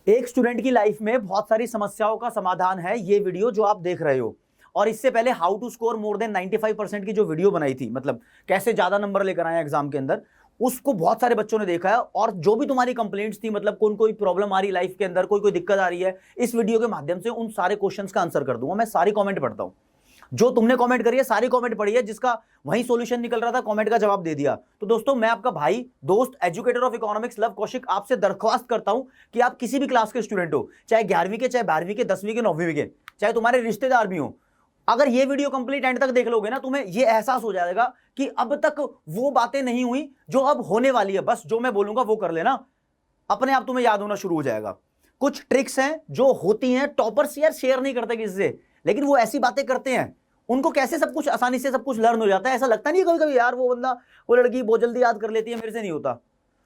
एक स्टूडेंट की लाइफ में बहुत सारी समस्याओं का समाधान है ये वीडियो जो आप देख रहे हो। और इससे पहले how to score more than 95% की जो वीडियो बनाई थी, मतलब कैसे ज्यादा नंबर लेकर आए एग्जाम के अंदर, उसको बहुत सारे बच्चों ने देखा है। और जो भी तुम्हारी कंप्लेंट्स थी, मतलब कौन कोई प्रॉब्लम आ रही लाइफ के अंदर, कोई कोई दिक्कत आ रही है, इस वीडियो के माध्यम से उन सारे क्वेश्चंस का आंसर कर दूंगा। मैं सारी कमेंट पढ़ता हूं, जो तुमने कमेंट करी है सारी कमेंट पढ़ी है, जिसका वही सॉल्यूशन निकल रहा था कमेंट का जवाब दे दिया। तो दोस्तों, मैं आपका भाई, दोस्त, educator of economics love Kaushik आपसे दरख्वास्त करता हूं कि आप किसी भी क्लास के स्टूडेंट हो, चाहे 11वीं के, चाहे 12वीं के, 10वीं के, 9वीं के, चाहे तुम्हारे रिश्तेदार भी हो, अगर ये वीडियो कंप्लीट एंड तक देख लोगे ना, तुम्हें ये एहसास हो जाएगा कि अब तक वो बातें नहीं हुई जो अब होने वाली है। बस जो मैं बोलूंगा वो कर लेना, अपने आप तुम्हें याद होना शुरू हो जाएगा। कुछ ट्रिक्स हैं जो होती हैं, टॉपर्स यार शेयर नहीं करते किसी से, लेकिन वो ऐसी बातें करते हैं, उनको कैसे सब कुछ आसानी से सब कुछ लर्न हो जाता है। ऐसा लगता नहीं है कभी कभी यार वो बंदा, वो लड़की बहुत जल्दी याद कर लेती है, मेरे से नहीं होता।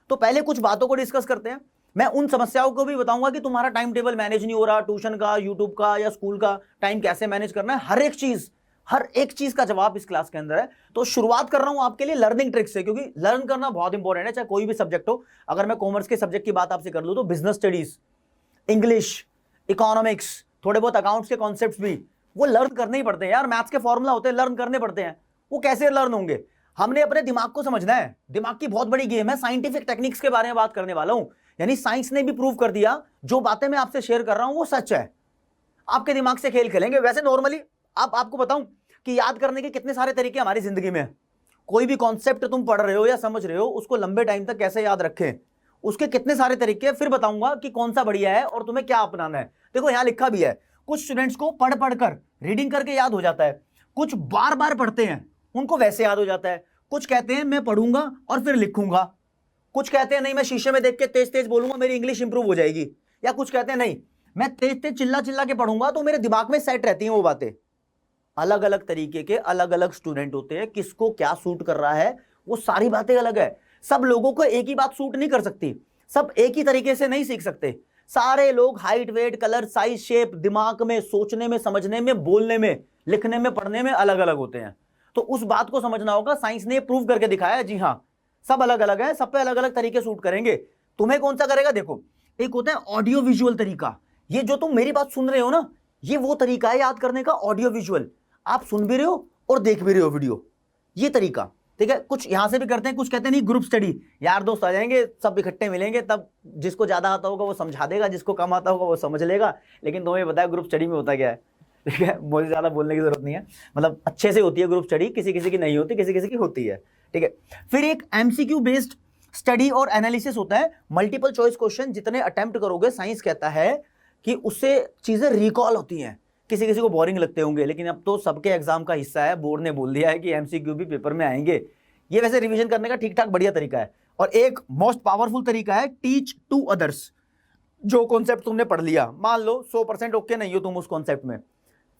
तो पहले कुछ बातों को डिस्कस करते हैं। मैं उन समस्याओं को भी बताऊंगा कि तुम्हारा टाइम टेबल मैनेज नहीं हो रहा, ट्यूशन का, यूट्यूब का या स्कूल का टाइम कैसे मैनेज करना है। हर एक चीज का जवाब इस क्लास के अंदर है। तो शुरुआत कर रहा हूं आपके लिए लर्निंग ट्रिक्स से, क्योंकि लर्न करना बहुत इंपॉर्टेंट है, चाहे कोई भी सब्जेक्ट हो। अगर मैं कॉमर्स के सब्जेक्ट की बात आपसे कर लूं तो बिजनेस स्टडीज, इंग्लिश, इकोनॉमिक्स, थोड़े बहुत अकाउंट्स के कॉन्सेप्ट्स भी वो लर्न करने ही पड़ते हैं यार। मैथ्स के फॉर्मूला होते हैं, लर्न करने पड़ते हैं। वो कैसे लर्न होंगे? हमने अपने दिमाग को समझना है। दिमाग की बहुत बड़ी गेम है। साइंटिफिक टेक्निक्स के बारे में बात करने वाला हूं, यानी साइंस ने भी प्रूव कर दिया जो बातें मैं आपसे शेयर कर रहा हूं वो सच है। आपके दिमाग से खेल खेलेंगे। वैसे नॉर्मली आपको बताऊं कि याद करने के कितने सारे तरीके हमारी जिंदगी में। कोई भी कॉन्सेप्ट तुम पढ़ रहे हो या समझ रहे हो, उसको लंबे टाइम तक कैसे याद रखें, उसके कितने सारे तरीके फिर बताऊंगा कि कौन सा बढ़िया है और तुम्हें क्या अपनाना है। देखो यहां लिखा भी है, कुछ स्टूडेंट्स को पढ़ पढ़कर, रीडिंग करके याद हो जाता है, कुछ बार बार पढ़ते हैं उनको वैसे याद हो जाता है, कुछ कहते हैं मैं पढ़ूंगा और फिर लिखूंगा, कुछ कहते हैं नहीं मैं शीशे में देख के तेज तेज बोलूंगा मेरी इंग्लिश इंप्रूव हो जाएगी, या कुछ कहते हैं नहीं मैं तेज तेज चिल्ला चिल्ला के पढ़ूंगा तो मेरे दिमाग में सेट रहती हैं वो बातें। अलग अलग तरीके के अलग अलग स्टूडेंट होते हैं, किसको क्या सूट कर रहा है वो सारी बातें अलग है। सब लोगों को एक ही बात सूट नहीं कर सकती, सब एक ही तरीके से नहीं सीख सकते। सारे लोग height, weight, colour, size, shape, दिमाग में सोचने में, समझने में, बोलने में, लिखने में, पढ़ने में अलग अलग होते हैं। तो उस बात को समझना होगा। साइंस ने प्रूव करके दिखाया, जी हाँ, सब अलग अलग है, सब पे अलग अलग तरीके सूट करेंगे। तुम्हें कौन सा करेगा? देखो, एक होता है ऑडियो विजुअल तरीका। ये जो तुम मेरी बात सुन रहे हो ना, ये वो तरीका है याद करने का, ऑडियो विजुअल। आप सुन भी रहे हो और देख भी रहे हो वीडियो, ये तरीका, ठीक है। कुछ यहां से भी करते हैं, कुछ कहते हैं नहीं ग्रुप स्टडी, यार दोस्त आ जाएंगे, सब इकट्ठे मिलेंगे, तब जिसको ज्यादा आता होगा वो समझा देगा, जिसको कम आता होगा वो समझ लेगा। लेकिन तुम्हें बताया ग्रुप स्टडी में होता क्या है, ठीक है। मुझे ज्यादा बोलने की जरूरत नहीं है, मतलब अच्छे से होती है ग्रुप स्टडी, किसी किसी की नहीं होती, किसी किसी की होती है, ठीक है। फिर एक एमसीक्यू बेस्ड स्टडी और एनालिसिस होता है। मल्टीपल चॉइस क्वेश्चन जितने अटेम्प्ट करोगे, साइंस कहता है कि उससे चीजें रिकॉल होती हैं। किसी किसी को बोरिंग लगते होंगे, लेकिन अब तो सबके एग्जाम का हिस्सा है, बोर्ड ने बोल दिया है कि एमसीक्यू भी पेपर में आएंगे। ये वैसे रिवीजन करने का ठीक ठाक बढ़िया तरीका है। और एक मोस्ट पावरफुल तरीका है टीच टू अदर्स। जो कॉन्सेप्ट तुमने पढ़ लिया, मान लो 100% ओके नहीं हो तुम उस कॉन्सेप्ट में,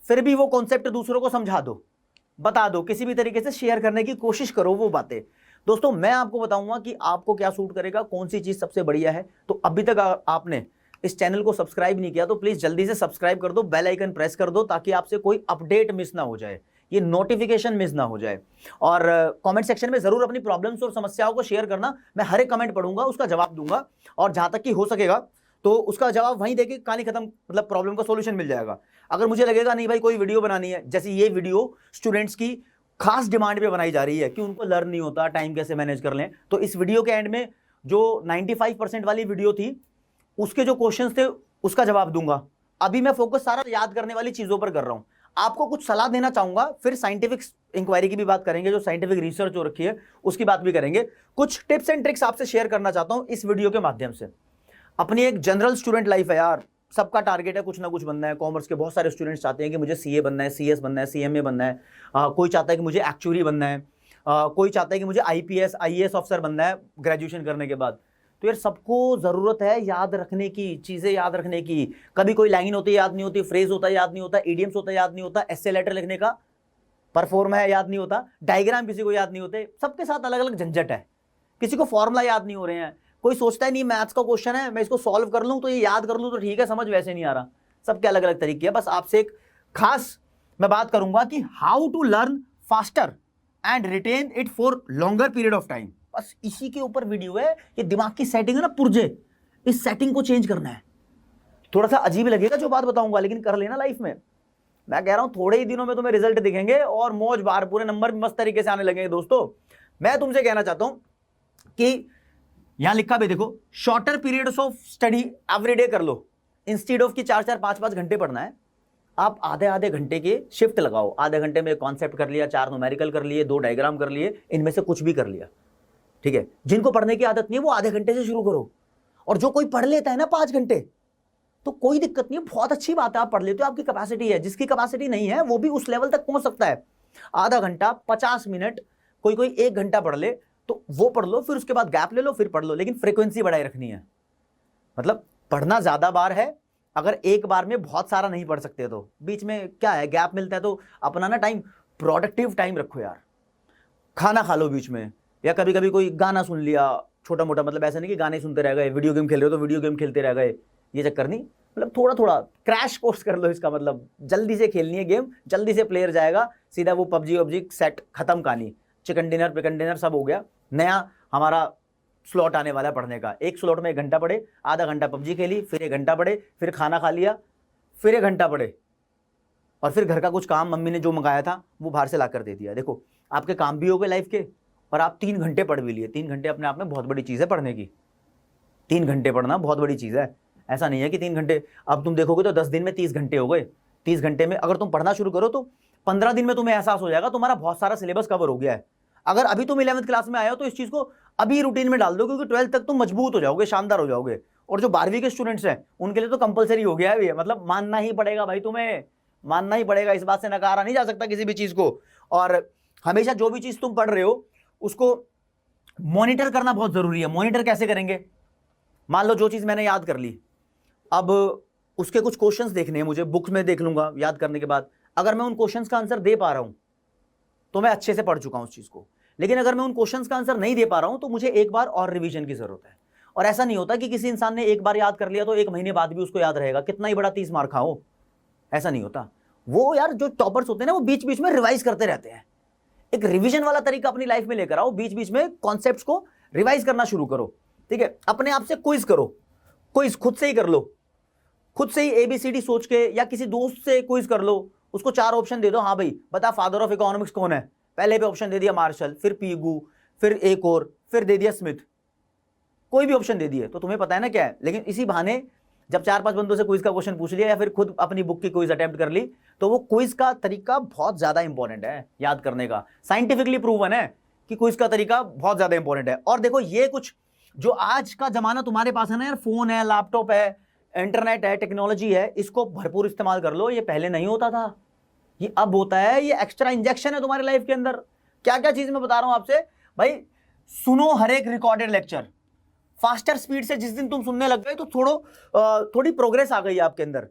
फिर भी वो कॉन्सेप्ट दूसरों को समझा दो, बता दो, किसी भी तरीके से शेयर करने की कोशिश करो वो बातें। दोस्तों, मैं आपको बताऊंगा कि आपको क्या सूट करेगा, कौन सी चीज सबसे बढ़िया है। तो अभी तक आपने इस चैनल को सब्सक्राइब नहीं किया तो प्लीज जल्दी से सब्सक्राइब कर दो, बेल आइकन प्रेस कर दो, ताकि आपसे कोई अपडेट मिस ना हो जाए, ये नोटिफिकेशन मिस ना हो जाए। और कमेंट सेक्शन में जरूर अपनी प्रॉब्लम्स और समस्याओं को शेयर करना। मैं हर एक कमेंट पढ़ूंगा, उसका जवाब दूंगा, और जहां तक कि हो सकेगा तो उसका जवाब वहीं देके कहानी खत्म, मतलब प्रॉब्लम का सॉल्यूशन मिल जाएगा। अगर मुझे लगेगा नहीं भाई कोई वीडियो बनानी है, जैसे ये वीडियो स्टूडेंट्स की खास डिमांड पे बनाई जा रही है कि उनको लर्न नहीं होता, टाइम कैसे मैनेज कर लें, तो इस वीडियो के एंड में जो 95% वाली वीडियो थी उसके जो क्वेश्चंस थे उसका जवाब दूंगा। अभी मैं फोकस सारा याद करने वाली चीजों पर कर रहा हूं। आपको कुछ सलाह देना चाहूंगा, फिर साइंटिफिक इंक्वायरी की भी बात करेंगे, जो साइंटिफिक रिसर्च हो रखी है उसकी बात भी करेंगे। कुछ टिप्स एंड ट्रिक्स आपसे शेयर करना चाहता हूं इस वीडियो के माध्यम से। अपनी एक जनरल स्टूडेंट लाइफ है यार, सबका टारगेट है कुछ ना कुछ बनना है। कॉमर्स के बहुत सारे स्टूडेंट्स चाहते हैं कि मुझे सीए बनना है, सीएस बनना है, सीएमए बनना है, कोई चाहता है कि मुझे एक्चुअरी बनना है, कोई चाहता है कि मुझे आईपीएस आईएएस ऑफिसर बनना है ग्रेजुएशन करने के बाद। तो यार सबको जरूरत है याद रखने की, चीजें याद रखने की। कभी कोई लाइन होती है याद नहीं होती, फ्रेज होता है याद नहीं होता, इडियम्स होता है याद नहीं होता, एस्से लेटर लिखने का परफॉर्म है याद नहीं होता, डायग्राम किसी को याद नहीं होते। सबके साथ अलग अलग झंझट है। किसी को फॉर्मूला याद नहीं हो रहे हैं, कोई सोचता है नहीं मैथ्स का क्वेश्चन है मैं इसको सॉल्व कर लूं तो ये याद कर लूं तो ठीक है, समझ वैसे नहीं आ रहा। सबके अलग अलग तरीके हैं। बस आपसे एक खास मैं बात करूंगा कि how to learn faster and retain it for longer period of time. बस इसी के ऊपर वीडियो है। ये दिमाग की सेटिंग है ना, पुर्जे, इस सेटिंग को चेंज करना है। थोड़ा सा अजीब लगेगा जो बात बताऊंगा, लेकिन कर लेना लाइफ में। मैं कह रहा हूं थोड़े ही दिनों में तुम्हें रिजल्ट दिखेंगे और मौज बार पूरे नंबर भी मस्त तरीके से आने लगेंगे। दोस्तों मैं तुमसे कहना चाहता हूं कि यहां लिखा भी देखो, shorter periods of study everyday कर लो, इंस्टीड ऑफ कि 4-4 5-5 घंटे पढ़ना है, आप आधे आधे घंटे के शिफ्ट लगाओ। आधे घंटे में कॉन्सेप्ट कर लिया, 4 न्यूमेरिकल कर लिए, 2 डायग्राम कर लिए, इनमें से कुछ भी कर लिया, ठीक है। जिनको पढ़ने की आदत नहीं है वो आधे घंटे से शुरू करो, और जो कोई पढ़ लेता है ना 5 घंटे तो कोई दिक्कत नहीं है, बहुत अच्छी बात है, आप पढ़ लेते हो, आपकी कैपेसिटी है। जिसकी कैपेसिटी नहीं है वो भी उस लेवल तक पहुंच सकता है। आधा घंटा, 50 मिनट, कोई 1 घंटा पढ़ ले तो वो पढ़ लो, फिर उसके बाद गैप ले लो, फिर पढ़ लो, लेकिन फ्रीक्वेंसी बढ़ाए रखनी है। मतलब पढ़ना ज्यादा बार है, अगर एक बार में बहुत सारा नहीं पढ़ सकते तो बीच में क्या है, गैप मिलता है तो अपना ना टाइम प्रोडक्टिव टाइम रखो यार। खाना खा लो बीच में, या कभी कभी कोई गाना सुन लिया छोटा मोटा, मतलब ऐसा नहीं कि गाने सुनते रह गए, वीडियो गेम खेल रहे हो तो वीडियो गेम खेलते रह गए, ये चक्कर नहीं। मतलब थोड़ा थोड़ा क्रैश कोर्स कर लो, इसका मतलब जल्दी से खेलनी है गेम, जल्दी से प्लेयर जाएगा, सीधा वो पबजी वबजी सेट खत्म कहानी, चिकन डिनर पिकन डिनर सब हो गया। नया हमारा स्लॉट आने वाला है पढ़ने का, एक स्लॉट में 1 घंटा पढ़े, आधा घंटा पबजी खेली, फिर 1 घंटा पढ़े, फिर खाना खा लिया, फिर 1 घंटा पढ़े, और फिर घर का कुछ काम मम्मी ने जो मंगाया था वो बाहर से ला कर दे दिया। देखो आपके काम भी हो गए लाइफ के, और आप 3 घंटे पढ़ भी लिए। 3 घंटे अपने आप में बहुत बड़ी चीज़ है पढ़ने की, 3 घंटे पढ़ना बहुत बड़ी चीज़ है। ऐसा नहीं है कि 3 घंटे, अब तुम देखोगे तो 10 दिन में 30 घंटे हो गए। 30 घंटे में अगर तुम पढ़ना शुरू करो तो 15 दिन में तुम्हें एहसास हो जाएगा तुम्हारा बहुत सारा सिलेबस कवर हो गया है। अगर अभी तुम 11वीं क्लास में आए हो तो इस चीज़ को अभी रूटीन में डाल दो, क्योंकि 12th तक तुम मजबूत हो जाओगे, शानदार हो जाओगे। और जो 12वीं के स्टूडेंट्स हैं उनके लिए तो कंपलसरी हो गया है, मतलब मानना ही पड़ेगा भाई, तुम्हें मानना ही पड़ेगा, इस बात से नकारा नहीं जा सकता किसी भी चीज़ को। और हमेशा जो भी चीज़ तुम पढ़ रहे हो उसको मॉनिटर करना बहुत ज़रूरी है। मॉनिटर कैसे करेंगे, मान लो जो चीज़ मैंने याद कर ली, अब उसके कुछ क्वेश्चंस देखने हैं मुझे, बुक में देख लूंगा याद करने के बाद। अगर मैं उन क्वेश्चंस का आंसर दे पा रहा हूं तो मैं अच्छे से पढ़ चुका हूं उस चीज़ को, लेकिन अगर मैं उन क्वेश्चंस का आंसर नहीं दे पा रहा हूं तो मुझे एक बार और रिवीजन की जरूरत है। और ऐसा नहीं होता कि किसी इंसान ने एक बार याद कर लिया तो 1 महीने बाद भी उसको याद रहेगा, कितना ही बड़ा 30 मार्क हो, ऐसा नहीं होता। वो यार जो टॉपर्स होते हैं ना वो बीच बीच में रिवाइज करते रहते हैं। एक रिवीजन वाला तरीका अपनी लाइफ में लेकर आओ, बीच बीच में कॉन्सेप्ट्स को रिवाइज करना शुरू करो, ठीक है। अपने आप से क्विज करो, क्विज खुद से ही कर लो, खुद से ही ABCD सोच के, या किसी दोस्त से क्विज कर लो, उसको 4 ऑप्शन दे दो, हाँ भाई बता फादर ऑफ इकोनॉमिक्स कौन है, पहले पे ऑप्शन दे दिया मार्शल, फिर पीगू, फिर एक और, फिर दे दिया स्मिथ, कोई भी ऑप्शन दे दिए तो तुम्हें पता है ना क्या है। लेकिन इसी बहाने जब 4-5 बंदों से क्विज का क्वेश्चन पूछ लिया या फिर खुद अपनी बुक की क्विज अटेम्प्ट कर ली, तो वो क्विज का तरीका बहुत ज्यादा इंपॉर्टेंट है याद करने का। साइंटिफिकली प्रूवन है कि क्विज का तरीका बहुत ज्यादा इंपॉर्टेंट है। और देखो ये कुछ जो आज का जमाना तुम्हारे पास है ना यार, फोन है, लैपटॉप है, इंटरनेट है, टेक्नोलॉजी है, इसको भरपूर इस्तेमाल कर लो। ये पहले नहीं होता था, ये अब होता है, ये एक्स्ट्रा इंजेक्शन है तुम्हारी लाइफ के अंदर। क्या क्या चीज मैं बता रहा हूं आपसे भाई, सुनो हर एक रिकॉर्डेड लेक्चर फास्टर स्पीड से। जिस दिन तुम सुनने लग गए तो थोड़ी प्रोग्रेस आ गई आपके अंदर।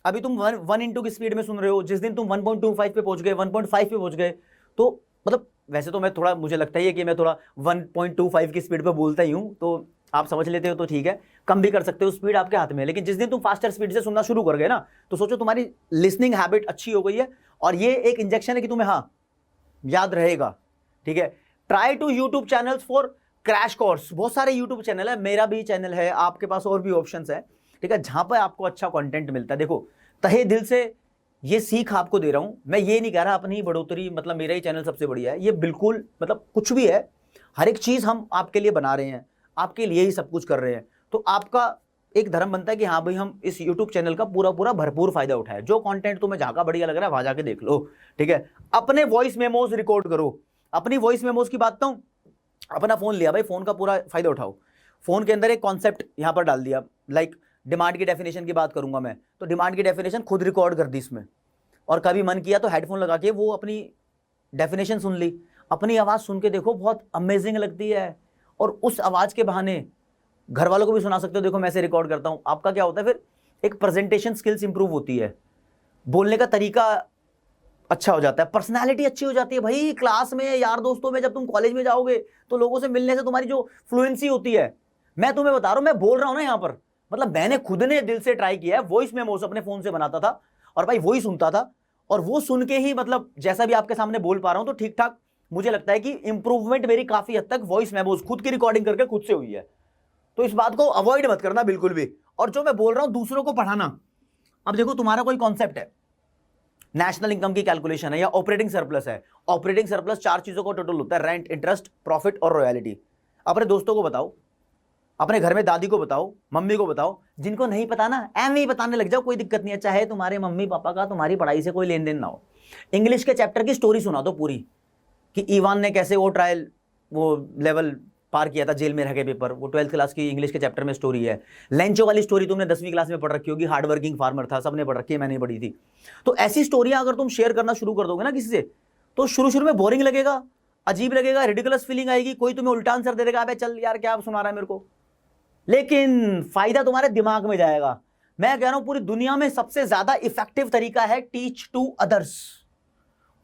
अभी तुम 1:2 की स्पीड में सुन रहे हो, जिस दिन तुम 1.25 पे पहुंच गए, 1.5 पे पहुंच गए, तो मतलब वैसे तो मैं थोड़ा, मुझे लगता ही है कि मैं थोड़ा 1.25 की स्पीड पे बोलता ही हूं, तो आप समझ लेते हो तो ठीक है, कम भी कर सकते हो, स्पीड आपके हाथ में है। लेकिन जिस दिन तुम फास्टर स्पीड से सुनना शुरू कर गए ना, तो सोचो तुम्हारी लिसनिंग हैबिट अच्छी हो गई है, और ये एक इंजेक्शन है कि तुम्हें हाँ याद रहेगा, ठीक है। Try to YouTube channels for crash course, बहुत सारे यूट्यूब चैनल है, मेरा भी चैनल है, आपके पास और भी ऑप्शंस है, ठीक है, जहां पर आपको अच्छा कंटेंट मिलता है। देखो तहे दिल से ये सीख आपको दे रहा हूं, मैं ये नहीं कह रहा अपनी बढ़ोतरी मतलब मेरा ही चैनल सबसे बढ़िया है, ये बिल्कुल मतलब कुछ भी है, हर एक चीज हम आपके लिए बना रहे हैं, आपके लिए ही सब कुछ कर रहे हैं। तो आपका एक धर्म बनता है कि हाँ भाई हम इस यूट्यूब चैनल का पूरा पूरा भरपूर फायदा उठाए। जो कंटेंट तुम्हें जहां का बढ़िया लग रहा है वहां जाके देख लो, ठीक है। अपने वॉइस मेमोज रिकॉर्ड करो। अपनी वॉइस मेमोज की बात तो, अपना फोन लिया भाई, फोन का पूरा फायदा उठाओ। फोन के अंदर एक कॉन्सेप्ट यहां पर डाल दिया, लाइक डिमांड की डेफिनेशन की बात करूंगा मैं, तो डिमांड की डेफिनेशन खुद रिकॉर्ड कर दी इसमें, और कभी मन किया तो हेडफोन लगा के वो अपनी डेफिनेशन सुन ली। अपनी आवाज सुन के देखो, बहुत अमेजिंग लगती है, और उस आवाज के बहाने घर वालों को भी सुना सकते हो, देखो मैं ऐसे रिकॉर्ड करता हूं। आपका क्या होता है फिर, एक प्रेजेंटेशन स्किल्स इंप्रूव होती है, बोलने का तरीका अच्छा हो जाता है, पर्सनालिटी अच्छी हो जाती है भाई। क्लास में, यार दोस्तों में, जब तुम कॉलेज में जाओगे तो लोगों से मिलने से तुम्हारी जो फ्लुएंसी होती है, मैं तुम्हें बता रहा हूं, मैं बोल रहा हूं ना यहाँ पर, मतलब मैंने खुद ने दिल से ट्राई किया है। वॉइस मेमोस अपने फोन से बनाता था और भाई वही सुनता था, और वो सुन के ही मतलब जैसा भी आपके सामने बोल पा रहा हूं, तो ठीक ठाक मुझे लगता है कि इंप्रूवमेंट मेरी काफी हद तक वॉइस मेमोस खुद की रिकॉर्डिंग करके खुद से हुई है। तो इस बात को अवॉइड मत करना बिल्कुल भी। और जो मैं बोल रहा हूं दूसरों को पढ़ाना, अब देखो तुम्हारा कोई कॉन्सेप्ट है, नेशनल इनकम की कैलकुलेशन है या ऑपरेटिंग सरप्लस है। ऑपरेटिंग सरप्लस 4 चीजों का टोटल होता है, रेंट, इंटरेस्ट, प्रॉफिट और रॉयल्टी। अपने दोस्तों को बताओ, अपने घर में दादी को बताओ, मम्मी को बताओ, जिनको नहीं पता ना एम ही बताने लग जाओ, कोई दिक्कत नहीं है, चाहे तुम्हारे मम्मी पापा का तुम्हारी पढ़ाई से कोई लेन देन ना हो। इंग्लिश के चैप्टर की स्टोरी सुना दो पूरी, कि इवान ने कैसे वो ट्रायल, वो लेवल पार किया था जेल में रह के पेपर, वो 12th क्लास की इंग्लिश के चैप्टर में स्टोरी है। लेंचो वाली स्टोरी तुमने 10वीं क्लास में पढ़ रखी होगी, हार्ड वर्किंग फार्मर था, सबने पढ़ रखी है, मैंने पढ़ी थी। तो ऐसी स्टोरियां अगर तुम शेयर करना शुरू कर दोगे ना किसी से, तो शुरू शुरू में बोरिंग लगेगा, अजीब लगेगा, रिडिकुलस फीलिंग आएगी, कोई तुम्हें उल्टा आंसर दे देगा, अबे चल यार क्या सुना रहा है मेरे को, लेकिन फायदा तुम्हारे दिमाग में जाएगा। मैं कह रहा हूं पूरी दुनिया में सबसे ज्यादा इफेक्टिव तरीका है टीच टू अदर्स।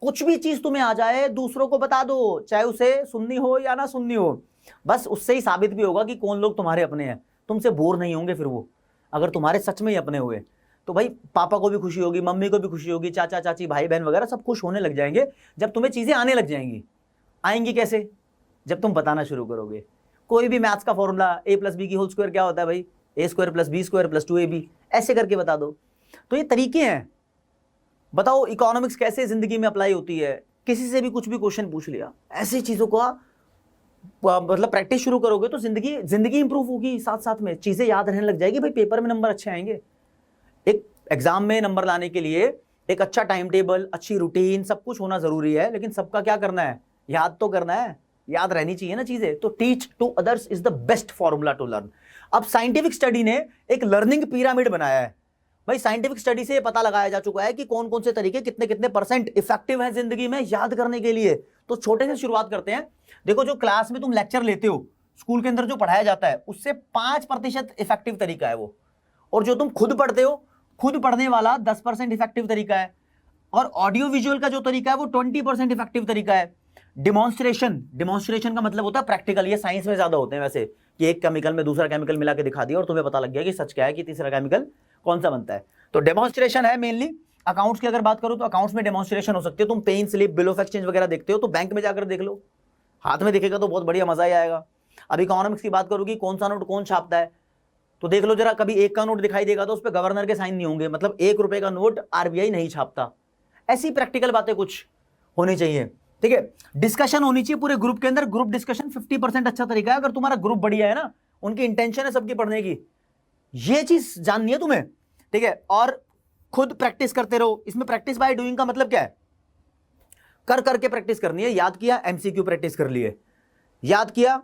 कुछ भी चीज तुम्हें आ जाए दूसरों को बता दो, चाहे उसे सुननी हो या ना सुननी हो, बस उससे ही साबित भी होगा कि कौन लोग तुम्हारे अपने हैं, तुमसे बोर नहीं होंगे फिर वो, अगर तुम्हारे सच में ही अपने हुए तो भाई पापा को भी खुशी होगी, मम्मी को भी खुशी होगी, चाचा चाची भाई बहन वगैरह सब खुश होने लग जाएंगे जब तुम्हें चीजें आने लग जाएंगी। आएंगी कैसे? जब तुम बताना शुरू करोगे। कोई भी मैथ्स का फॉर्मूला a+b की होल स्क्वायर क्या होता है भाई, a² + b² + 2ab, ऐसे करके बता दो। तो ये तरीके हैं। बताओ इकोनॉमिक्स कैसे जिंदगी में अप्लाई होती है, किसी से भी कुछ भी क्वेश्चन पूछ लिया, ऐसी चीजों का मतलब प्रैक्टिस शुरू करोगे तो जिंदगी इंप्रूव होगी, साथ साथ में चीजें याद रहने लग जाएगी। भाई पेपर में नंबर अच्छे आएंगे। एक एग्जाम में नंबर लाने के लिए एक अच्छा टाइम टेबल, अच्छी रूटीन, सब कुछ होना जरूरी है, लेकिन सबका क्या करना है, याद तो करना है, याद रहनी चाहिए ना चीजें। तो teach to others is the best formula to learn. अब साइंटिफिक स्टडी ने एक लर्निंग पिरामिड बनाया है। भाई साइंटिफिक स्टडी से पता लगाया जा चुका है कि कौन कौन से तरीके कितने कितने % इफेक्टिव हैं जिंदगी में याद करने के लिए। तो छोटे से शुरुआत करते हैं। देखो जो क्लास में तुम लेक्चर लेते हो, स्कूल के अंदर जो पढ़ाया जाता है, उससे 5% इफेक्टिव तरीका है वो, और जो तुम खुद पढ़ते हो, खुद पढ़ने वाला 10% इफेक्टिव तरीका है, और ऑडियो विजुअल का जो तरीका है वो 20% इफेक्टिव तरीका है। डिमॉन्स्ट्रेशन का मतलब होता है प्रैक्टिकल, ये साइंस में ज्यादा होते हैं वैसे, कि एक केमिकल में दूसरा केमिकल मिला के दिखा दिया और तुम्हें पता लग गया कि सच क्या है, कि तीसरा केमिकल कौन सा बनता है। तो डेमोन्स्ट्रेशन है मेनली। अकाउंट्स की अगर बात करूं तो अकाउंट्स में डेमोन्स्ट्रेशन हो सकती है। तुम pen slip, bill of exchange वगैरह देखते हो तो बैंक में जाकर देख लो, हाथ में दिखेगा तो बहुत बढ़िया मजा ही आएगा। अब इकोनॉमिक्स की बात करूंगी, कौन सा नोट कौन छापता है, तो देख लो जरा, कभी 1 का नोट दिखाई देगा तो उस पर गवर्नर के साइन नहीं होंगे, मतलब 1 रुपए का नोट आरबीआई नहीं छापता। ऐसी प्रैक्टिकल बातें कुछ होनी चाहिए, ठीक है। डिस्कशन होनी चाहिए पूरे ग्रुप के अंदर। ग्रुप डिस्कशन 50% अच्छा तरीका है। अगर तुम्हारा ग्रुप बढ़िया है ना, उनकी इंटेंशन है सबकी पढ़ने की, ये चीज जाननी है तुम्हें, ठीक है। और खुद प्रैक्टिस करते रहो। इसमें प्रैक्टिस बाय डूइंग का मतलब क्या है, कर करके प्रैक्टिस करनी है। याद किया, एमसीक्यू प्रैक्टिस कर लिए, याद किया,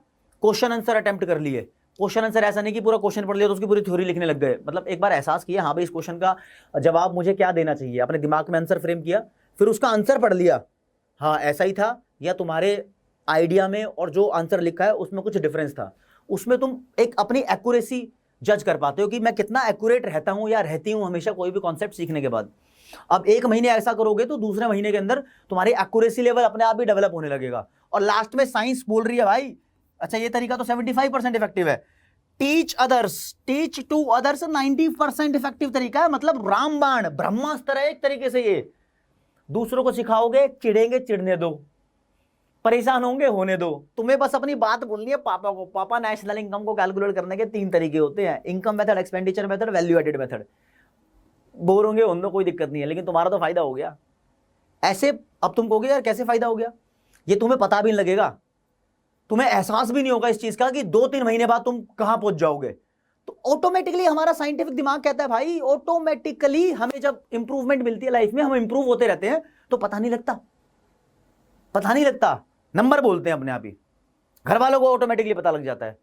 क्वेश्चन आंसर अटेम्प्ट कर लिए। क्वेश्चन आंसर ऐसा नहीं कि पूरा क्वेश्चन पढ़ लिया तो उसकी पूरी थ्योरी लिखने लग गए, मतलब एक बार एहसास किया, हाँ भाई इस क्वेश्चन का जवाब मुझे क्या देना चाहिए, अपने दिमाग में आंसर फ्रेम किया, फिर उसका आंसर पढ़ लिया, हाँ ऐसा ही था, या तुम्हारे आइडिया में और जो आंसर लिखा है उसमें कुछ डिफरेंस था। उसमें तुम एक अपनी एक्यूरेसी जज कर पाते हो कि मैं कितना एक्यूरेट रहता हूं या रहती हूं हमेशा कोई भी कॉन्सेप्ट सीखने के बाद। अब 1 महीने ऐसा करोगे तो दूसरे महीने के अंदर तुम्हारी एक्यूरेसी लेवल अपने आप ही डेवलप होने लगेगा। और लास्ट में साइंस बोल रही है भाई, अच्छा ये तरीका तो 75% इफेक्टिव है। Teach others, teach to others 90% effective तरीका है। मतलब रामबाण, ब्रह्मास्त्र है एक तरीके से ये। दूसरों को सिखाओगे, चिढ़ेंगे, चिढ़ने दो, परेशान होंगे, होने दो। तुम्हें बस अपनी बात बोलनी है पापा को, पापा नेशनल इनकम को कैलकुलेट करने के 3 तरीके होते हैं, income method, expenditure method, value added method. Bore होंगे, होने दो, कोई दिक्कत नहीं है, लेकिन तुम्हारा तो फायदा हो गया। ऐसे अब तुम कहोगे यार कैसे फायदा हो गया, ये तुम्हें पता भी नहीं लगेगा, तुम्हें एहसास भी नहीं होगा इस चीज का कि 2-3 महीने बाद तुम कहां पहुंच जाओगे। तो ऑटोमेटिकली हमारा साइंटिफिक दिमाग कहता है भाई, ऑटोमेटिकली हमें जब इंप्रूवमेंट मिलती है लाइफ में, हम इंप्रूव होते रहते हैं, तो पता नहीं लगता, पता नहीं लगता, नंबर बोलते हैं अपने आप ही, घर वालों को ऑटोमेटिकली पता लग जाता है।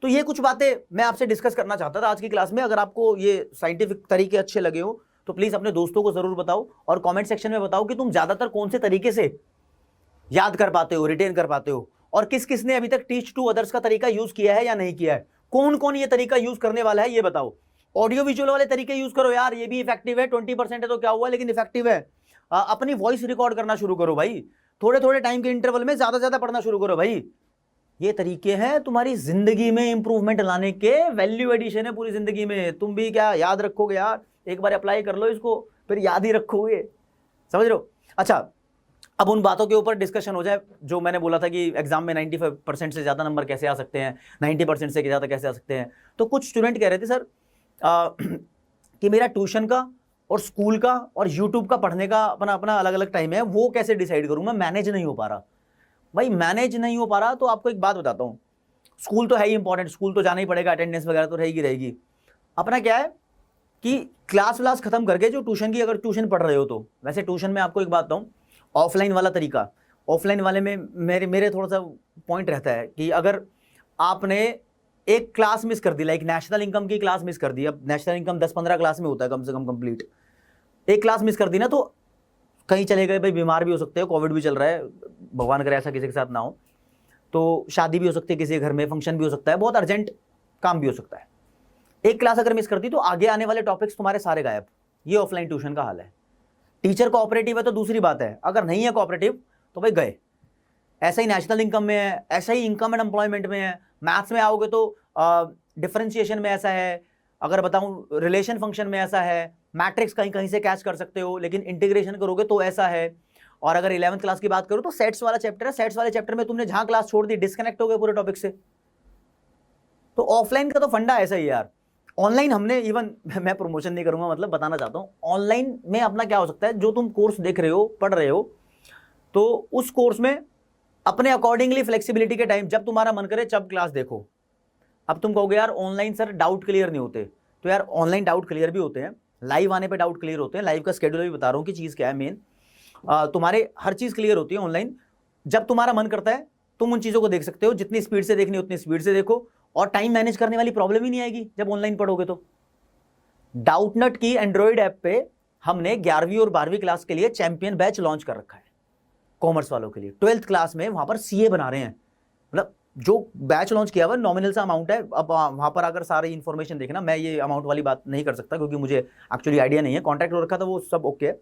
तो ये कुछ बातें मैं आपसे डिस्कस करना चाहता था आज की क्लास में। अगर आपको ये साइंटिफिक तरीके अच्छे लगे हो तो प्लीज अपने दोस्तों को जरूर बताओ, और कमेंट सेक्शन में बताओ कि तुम ज्यादातर कौन से तरीके से याद कर पाते हो, रिटेन कर पाते हो, और किस किस ने अभी तक टीच टू अदर्स का तरीका यूज किया है या नहीं किया है। कौन कौन ये तरीका यूज करने वाला है ये बताओ। ऑडियो विजुअल वाले तरीके यूज करो यार, ये भी इफेक्टिव है, 20% है तो क्या हुआ, लेकिन इफेक्टिव है। अपनी वॉइस रिकॉर्ड करना शुरू करो भाई, थोड़े थोड़े टाइम के इंटरवल में ज्यादा पढ़ना शुरू करो भाई। ये तरीके हैं तुम्हारी जिंदगी में इंप्रूवमेंट लाने के, वैल्यू एडिशन है पूरी जिंदगी में। तुम भी क्या याद रखोगे यार, एक बार अप्लाई कर लो इसको, फिर याद ही रखोगे, समझ रहे हो। अच्छा अब उन बातों के ऊपर डिस्कशन हो जाए जो मैंने बोला था कि एग्जाम में 95% से ज्यादा नंबर कैसे आ सकते हैं, 90% से ज्यादा कैसे आ सकते हैं। तो कुछ स्टूडेंट कह रहे थे सर कि मेरा ट्यूशन का और स्कूल का और यूट्यूब का पढ़ने का अपना अपना अलग अलग टाइम है, वो कैसे डिसाइड करूं, मैं मैनेज नहीं हो पा रहा। भाई मैनेज नहीं हो पा रहा तो आपको एक बात बताता हूं, स्कूल तो है ही इंपॉर्टेंट, स्कूल तो जाना ही पड़ेगा, अटेंडेंस वगैरह तो रहेगी। अपना क्या है कि क्लास व्लास खत्म करके जो ट्यूशन की, अगर ट्यूशन पढ़ रहे हो तो वैसे ट्यूशन में आपको एक बात बताऊं, ऑफलाइन वाला तरीका, ऑफलाइन वाले में मेरे थोड़ा सा पॉइंट रहता है कि अगर आपने एक क्लास मिस कर दी, लाइक नेशनल इनकम की क्लास मिस कर दी, अब नेशनल इनकम 10-15 क्लास में होता है कम से कम कंप्लीट, एक क्लास मिस कर दी ना तो कहीं चले गए, भाई बीमार भी हो सकते हो, कोविड भी चल रहा है, भगवान करे ऐसा किसी के साथ ना हो, तो शादी भी हो सकती है किसी के घर में, फंक्शन भी हो सकता है, बहुत अर्जेंट काम भी हो सकता है, एक क्लास अगर मिस कर दी तो आगे आने वाले टॉपिक्स तुम्हारे सारे गायब। ये ऑफलाइन ट्यूशन का हाल है। टीचर कोऑपरेटिव है तो दूसरी बात है, अगर नहीं है कोऑपरेटिव तो भाई गए। ऐसा ही नेशनल इनकम में है, ऐसा ही इनकम एंड एम्प्लॉयमेंट में है, मैथ्स में आओगे तो डिफरेंशिएशन में ऐसा है, अगर बताऊं रिलेशन फंक्शन में ऐसा है, मैट्रिक्स कहीं कहीं से कैच कर सकते हो, लेकिन इंटीग्रेशन करोगे तो ऐसा है। और अगर 11th क्लास की बात करूं तो सेट्स वाला चैप्टर है, सेट्स वाले चैप्टर में तुमने जहां क्लास छोड़ दी डिस्कनेक्ट हो गए पूरे टॉपिक से। तो ऑफलाइन का तो फंडा ऐसा ही है यार। ऑनलाइन हमने इवन मैं प्रमोशन नहीं करूंगा, मतलब बताना चाहता हूं ऑनलाइन में अपना क्या हो सकता है, जो तुम कोर्स देख रहे हो, पढ़ रहे हो, तो उस कोर्स में अपने अकॉर्डिंगली फ्लेक्सिबिलिटी के टाइम जब तुम्हारा मन करे तब क्लास देखो। अब तुम कहोगे यार ऑनलाइन सर डाउट क्लियर नहीं होते, तो यार ऑनलाइन डाउट क्लियर भी होते हैं, लाइव आने पे डाउट क्लियर होते हैं, लाइव का स्केड्यूल भी बता रहा हूँ कि चीज़ क्या है मेन, तुम्हारे हर चीज़ क्लियर होती है ऑनलाइन। जब तुम्हारा मन करता है तुम उन चीज़ों को देख सकते हो, जितनी स्पीड से देखनी उतनी स्पीड से देखो, और टाइम मैनेज करने वाली प्रॉब्लम ही नहीं आएगी जब ऑनलाइन पढ़ोगे तो। डाउटनट की एंड्रॉइड ऐप पे हमने 11वीं और 12वीं क्लास के लिए चैंपियन बैच लॉन्च कर रखा है, कॉमर्स वालों के लिए। 12th क्लास में वहां पर सीए बना रहे हैं, मतलब जो बैच लॉन्च किया हुआ नॉमिनल सा अमाउंट है। अब वहां पर अगर सारी इन्फॉर्मेशन देखना, मैं ये अमाउंट वाली बात नहीं कर सकता क्योंकि मुझे एक्चुअली आइडिया नहीं है, कॉन्ट्रैक्ट हो रखा था वो सब ओके है।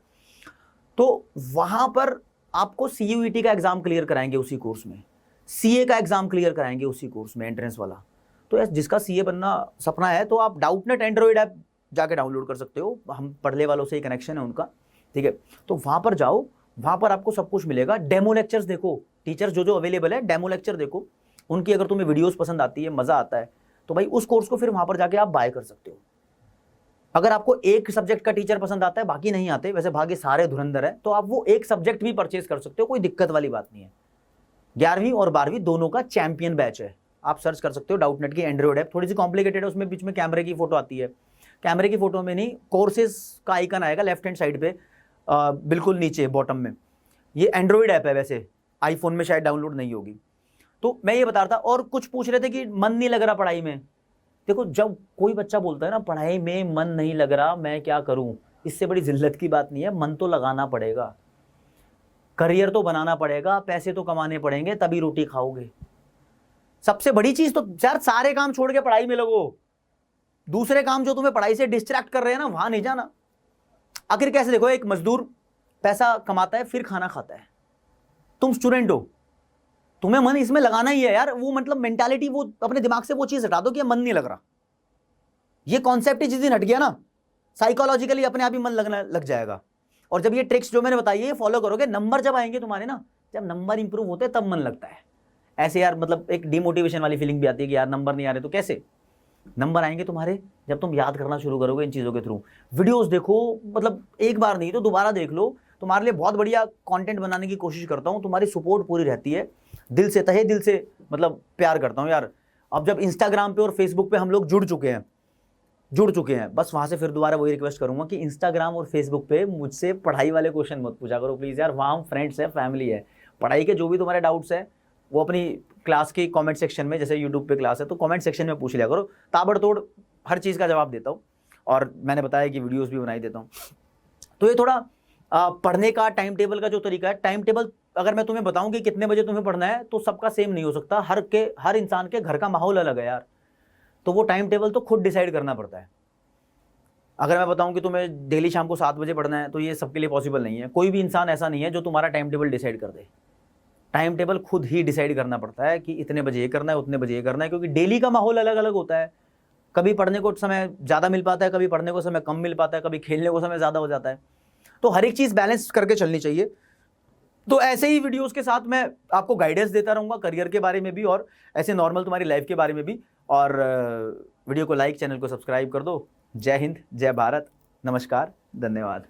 तो वहां पर आपको सीयूईटी का एग्जाम क्लियर कराएंगे उसी कोर्स में, सीए का एग्जाम क्लियर कराएंगे उसी कोर्स में, एंट्रेंस वाला। तो यार जिसका सीए बनना सपना है तो आप डाउटनेट एंड्रॉइड ऐप जाके डाउनलोड कर सकते हो, हम पढ़ने वालों से ही कनेक्शन है उनका, ठीक है। तो वहां पर जाओ, वहां पर आपको सब कुछ मिलेगा। डेमो लेक्चर्स देखो, टीचर्स जो अवेलेबल है डेमो लेक्चर देखो उनकी, अगर तुम्हें वीडियोस पसंद आती है, मजा आता है, तो भाई उस कोर्स को फिर वहां पर जाके आप बाय कर सकते हो। अगर आपको एक सब्जेक्ट का टीचर पसंद आता है, बाकी नहीं आते, वैसे भाग्य सारे धुरंधर है, तो आप वो एक सब्जेक्ट भी परचेज कर सकते हो, कोई दिक्कत वाली बात नहीं है। 11वीं और 12वीं दोनों का चैंपियन बैच है, आप सर्च कर सकते हो डाउटनेट की एंड्रॉइड ऐप। थोड़ी सी कॉम्प्लिकेटेड है, उसमें बीच में कैमरे की फोटो आती है, कैमरे की फोटो में नहीं, कोर्सेज का आइकन आएगा लेफ्ट हैंड साइड पे, बिल्कुल नीचे बॉटम में। ये एंड्रॉइड ऐप है, वैसे आईफोन में शायद डाउनलोड नहीं होगी। तो मैं ये बता रहा था, और कुछ पूछ रहे थे कि मन नहीं लग रहा पढ़ाई में। देखो जब कोई बच्चा बोलता है ना पढ़ाई में मन नहीं लग रहा, मैं क्या करूं, इससे बड़ी जिल्लत की बात नहीं है। मन तो लगाना पड़ेगा, करियर तो बनाना पड़ेगा, पैसे तो कमाने पड़ेंगे, तभी रोटी खाओगे। सबसे बड़ी चीज तो यार सारे काम छोड़ के पढ़ाई में लगो, दूसरे काम जो तुम्हें पढ़ाई से डिस्ट्रैक्ट कर रहे हैं ना वहां नहीं जाना। आखिर कैसे, देखो एक मजदूर पैसा कमाता है फिर खाना खाता है, तुम स्टूडेंट हो, तुम्हें मन इसमें लगाना ही है यार। वो मतलब मेंटालिटी, वो अपने दिमाग से वो चीज हटा दो कि मन नहीं लग रहा। ये कॉन्सेप्ट ही जिस दिन हट गया ना, साइकोलॉजिकली अपने आप ही मन लगना लग जाएगा। और जब ये ट्रिक्स जो मैंने बताई है ये फॉलो करोगे, नंबर जब आएंगे तुम्हारे ना, जब नंबर इंप्रूव होते हैं तब मन लगता है। ऐसे यार मतलब एक डिमोटिवेशन वाली फीलिंग भी आती है कि यार नंबर नहीं आ रहे, तो कैसे नंबर आएंगे तुम्हारे, जब तुम याद करना शुरू करोगे इन चीज़ों के थ्रू। वीडियोस देखो, मतलब एक बार नहीं तो दोबारा देख लो, तुम्हारे लिए बहुत बढ़िया कंटेंट बनाने की कोशिश करता हूँ, तुम्हारी सपोर्ट पूरी रहती है, दिल से, तहे दिल से मतलब प्यार करता हूँ यार। अब जब इंस्टाग्राम पे और फेसबुक पे हम लोग जुड़ चुके हैं, बस वहाँ से फिर दोबारा वही रिक्वेस्ट करूँगा कि इंस्टाग्राम और फेसबुक पे मुझसे पढ़ाई वाले क्वेश्चन मत पूछा करो प्लीज़ यार। वहाँ हम फ्रेंड्स हैं, फैमिली है। पढ़ाई के जो भी तुम्हारे डाउट्स हैं वो अपनी क्लास की कमेंट सेक्शन में, जैसे यूट्यूब पे क्लास है तो कमेंट सेक्शन में पूछ लिया करो, ताबड़तोड़ हर चीज़ का जवाब देता हूँ, और मैंने बताया कि वीडियोस भी बनाई देता हूँ। तो ये थोड़ा पढ़ने का टाइम टेबल का जो तरीका है, टाइम टेबल अगर मैं तुम्हें बताऊं कि कितने बजे तुम्हें पढ़ना है तो सबका सेम नहीं हो सकता, हर इंसान के घर का माहौल अलग है यार, तो वो टाइम टेबल तो खुद डिसाइड करना पड़ता है। अगर मैं बताऊं कि तुम्हें डेली शाम को 7 बजे पढ़ना है तो ये सबके लिए पॉसिबल नहीं है। कोई भी इंसान ऐसा नहीं है जो तुम्हारा टाइम टेबल डिसाइड कर दे, टाइम टेबल खुद ही डिसाइड करना पड़ता है कि इतने बजे ये करना है, उतने बजे ये करना है, क्योंकि डेली का माहौल अलग अलग होता है। कभी पढ़ने को समय ज़्यादा मिल पाता है, कभी पढ़ने को समय कम मिल पाता है, कभी खेलने को समय ज़्यादा हो जाता है, तो हर एक चीज़ बैलेंस करके चलनी चाहिए। तो ऐसे ही वीडियोस के साथ मैं आपको गाइडेंस देता रहूँगा, करियर के बारे में भी और ऐसे नॉर्मल तुम्हारी लाइफ के बारे में भी। और वीडियो को लाइक, चैनल को सब्सक्राइब कर दो। जय हिंद, जय भारत, नमस्कार, धन्यवाद।